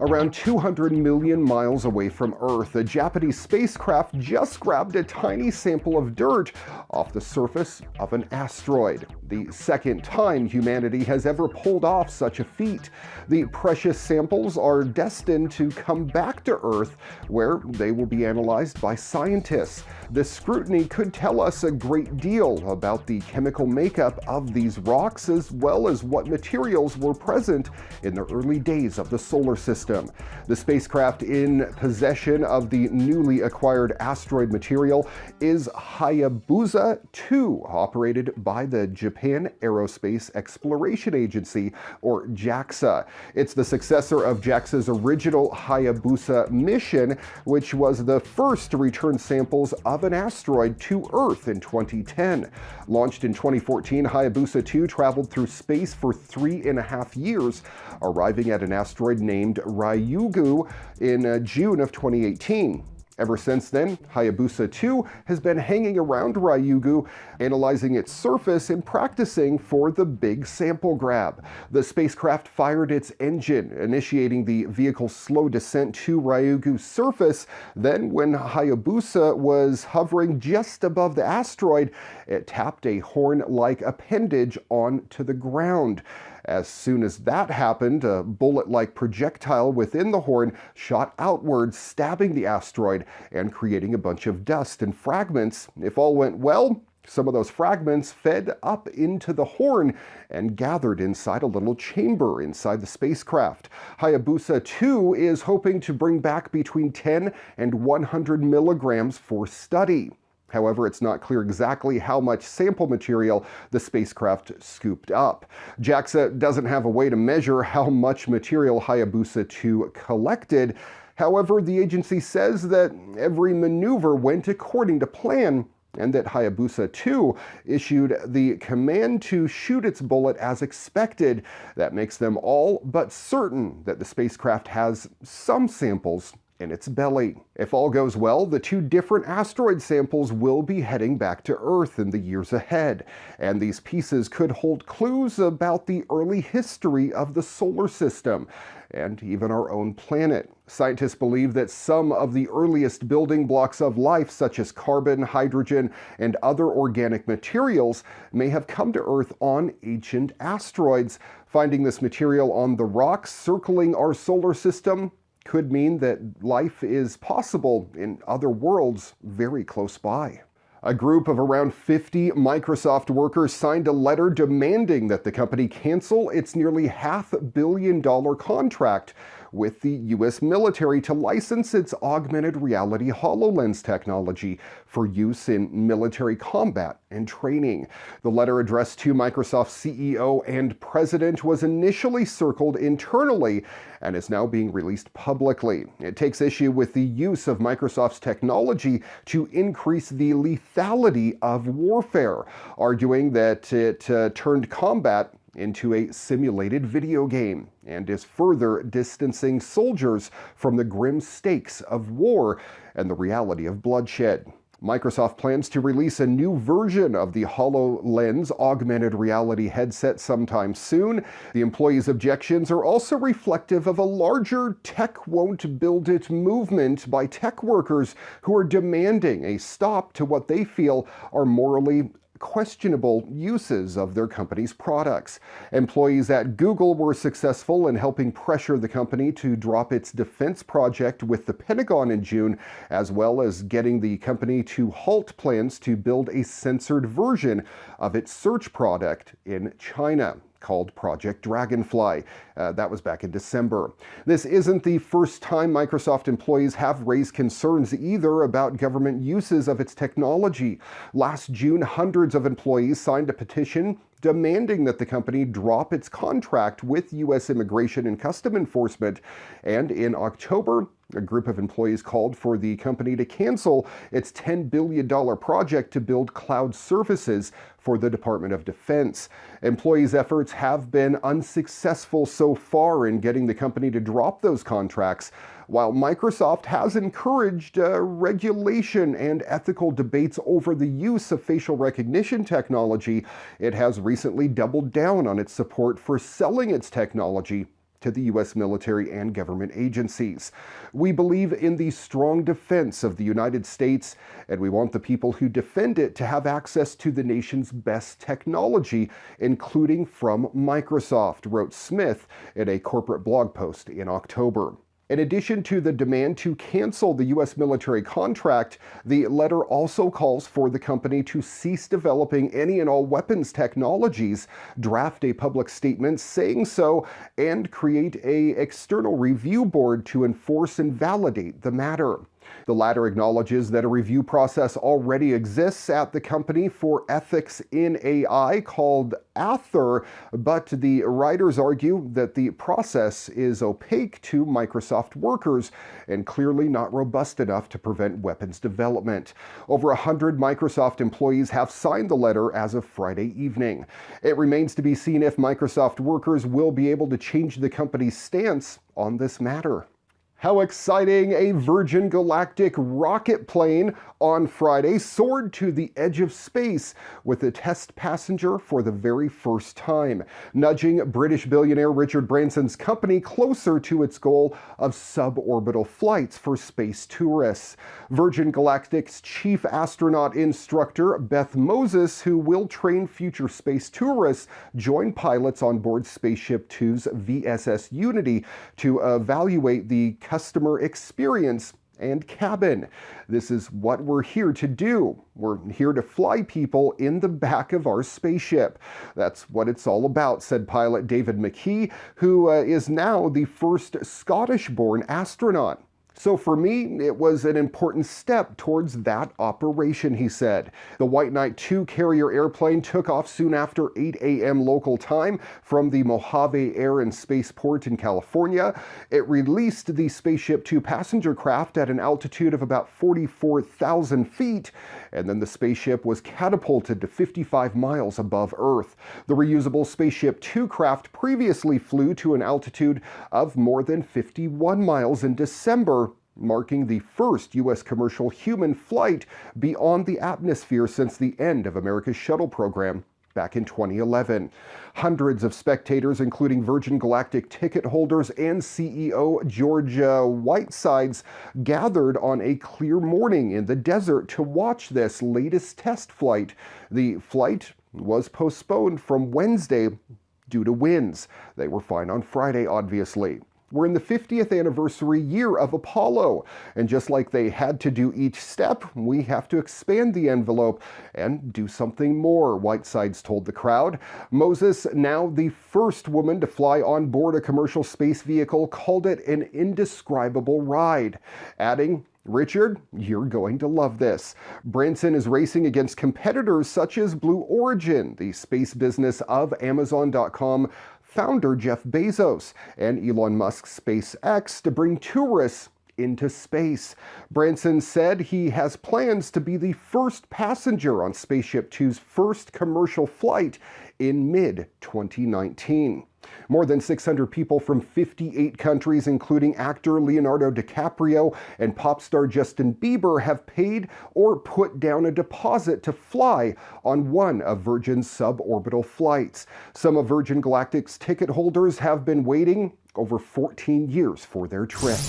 Around 200 million miles away from Earth, a Japanese spacecraft just grabbed a tiny sample of dirt off the surface of an asteroid. The second time humanity has ever pulled off such a feat. The precious samples are destined to come back to Earth, where they will be analyzed by scientists. This scrutiny could tell us a great deal about the chemical makeup of these rocks, as well as what materials were present in the early days of the solar system. The spacecraft in possession of the newly acquired asteroid material is Hayabusa2, operated by the Japan Aerospace Exploration Agency, or JAXA. It's the successor of JAXA's original Hayabusa mission, which was the first to return samples of an asteroid to Earth in 2010. Launched in 2014, Hayabusa2 traveled through space for 3.5 years, arriving at an asteroid named Ryugu in June of 2018. Ever since then, Hayabusa2 has been hanging around Ryugu, analyzing its surface and practicing for the big sample grab. The spacecraft fired its engine, initiating the vehicle's slow descent to Ryugu's surface. Then, when Hayabusa was hovering just above the asteroid, it tapped a horn-like appendage onto the ground. As soon as that happened, a bullet-like projectile within the horn shot outwards, stabbing the asteroid and creating a bunch of dust and fragments. If all went well, some of those fragments fed up into the horn and gathered inside a little chamber inside the spacecraft. Hayabusa2 is hoping to bring back between 10 and 100 milligrams for study. However, it's not clear exactly how much sample material the spacecraft scooped up. JAXA doesn't have a way to measure how much material Hayabusa2 collected. However, the agency says that every maneuver went according to plan, and that Hayabusa2 issued the command to shoot its bullet as expected. That makes them all but certain that the spacecraft has some samples in its belly. If all goes well, the two different asteroid samples will be heading back to Earth in the years ahead, and these pieces could hold clues about the early history of the solar system and even our own planet. Scientists believe that some of the earliest building blocks of life, such as carbon, hydrogen, and other organic materials, may have come to Earth on ancient asteroids. Finding this material on the rocks circling our solar system could mean that life is possible in other worlds very close by. A group of around 50 Microsoft workers signed a letter demanding that the company cancel its nearly $500 million contract with the U.S. military to license its augmented reality HoloLens technology for use in military combat and training. The letter addressed to Microsoft's CEO and president was initially circled internally and is now being released publicly. It takes issue with the use of Microsoft's technology to increase the lethality of warfare, arguing that it turned combat into a simulated video game and is further distancing soldiers from the grim stakes of war and the reality of bloodshed. Microsoft plans to release a new version of the HoloLens augmented reality headset sometime soon. The employees' objections are also reflective of a larger tech won't build it movement by tech workers who are demanding a stop to what they feel are morally questionable uses of their company's products. Employees at Google were successful in helping pressure the company to drop its defense project with the Pentagon in June, as well as getting the company to halt plans to build a censored version of its search product in China, called Project Dragonfly. That was back in December. This isn't the first time Microsoft employees have raised concerns either about government uses of its technology. Last June, hundreds of employees signed a petition demanding that the company drop its contract with U.S. Immigration and Customs Enforcement. And in October, a group of employees called for the company to cancel its $10 billion project to build cloud services for the Department of Defense. Employees' efforts have been unsuccessful so far in getting the company to drop those contracts. While Microsoft has encouraged regulation and ethical debates over the use of facial recognition technology, it has recently doubled down on its support for selling its technology to the U.S. military and government agencies. We believe in the strong defense of the United States, and we want the people who defend it to have access to the nation's best technology, including from Microsoft, wrote Smith in a corporate blog post in October. In addition to the demand to cancel the U.S. military contract, the letter also calls for the company to cease developing any and all weapons technologies, draft a public statement saying so, and create an external review board to enforce and validate the matter. The latter acknowledges that a review process already exists at the company for ethics in AI called Aether, but the writers argue that the process is opaque to Microsoft workers and clearly not robust enough to prevent weapons development. Over 100 Microsoft employees have signed the letter as of Friday evening. It remains to be seen if Microsoft workers will be able to change the company's stance on this matter. How exciting! A Virgin Galactic rocket plane on Friday soared to the edge of space with a test passenger for the very first time, nudging British billionaire Richard Branson's company closer to its goal of suborbital flights for space tourists. Virgin Galactic's chief astronaut instructor, Beth Moses, who will train future space tourists, joined pilots on board Spaceship Two's VSS Unity to evaluate the customer experience and cabin. This is what we're here to do. We're here to fly people in the back of our spaceship. That's what it's all about, said pilot David McKee, who is now the first Scottish-born astronaut. So for me, it was an important step towards that operation, he said. The White Knight 2 carrier airplane took off soon after 8 a.m. local time from the Mojave Air and Spaceport in California. It released the Spaceship 2 passenger craft at an altitude of about 44,000 feet, and then the spaceship was catapulted to 55 miles above Earth. The reusable Spaceship 2 craft previously flew to an altitude of more than 51 miles in December, marking the first U.S. commercial human flight beyond the atmosphere since the end of America's shuttle program back in 2011. Hundreds of spectators, including Virgin Galactic ticket holders and CEO George Whitesides, gathered on a clear morning in the desert to watch this latest test flight. The flight was postponed from Wednesday due to winds. They were fine on Friday, obviously. We're in the 50th anniversary year of Apollo, and just like they had to do each step, we have to expand the envelope and do something more, Whitesides told the crowd. Moses, now the first woman to fly on board a commercial space vehicle, called it an indescribable ride, adding, "Richard, you're going to love this." Branson is racing against competitors such as Blue Origin, the space business of Amazon.com founder Jeff Bezos, and Elon Musk's SpaceX to bring tourists into space. Branson said he has plans to be the first passenger on Spaceship Two's first commercial flight in mid-2019. More than 600 people from 58 countries, including actor Leonardo DiCaprio and pop star Justin Bieber, have paid or put down a deposit to fly on one of Virgin's suborbital flights. Some of Virgin Galactic's ticket holders have been waiting over 14 years for their trip.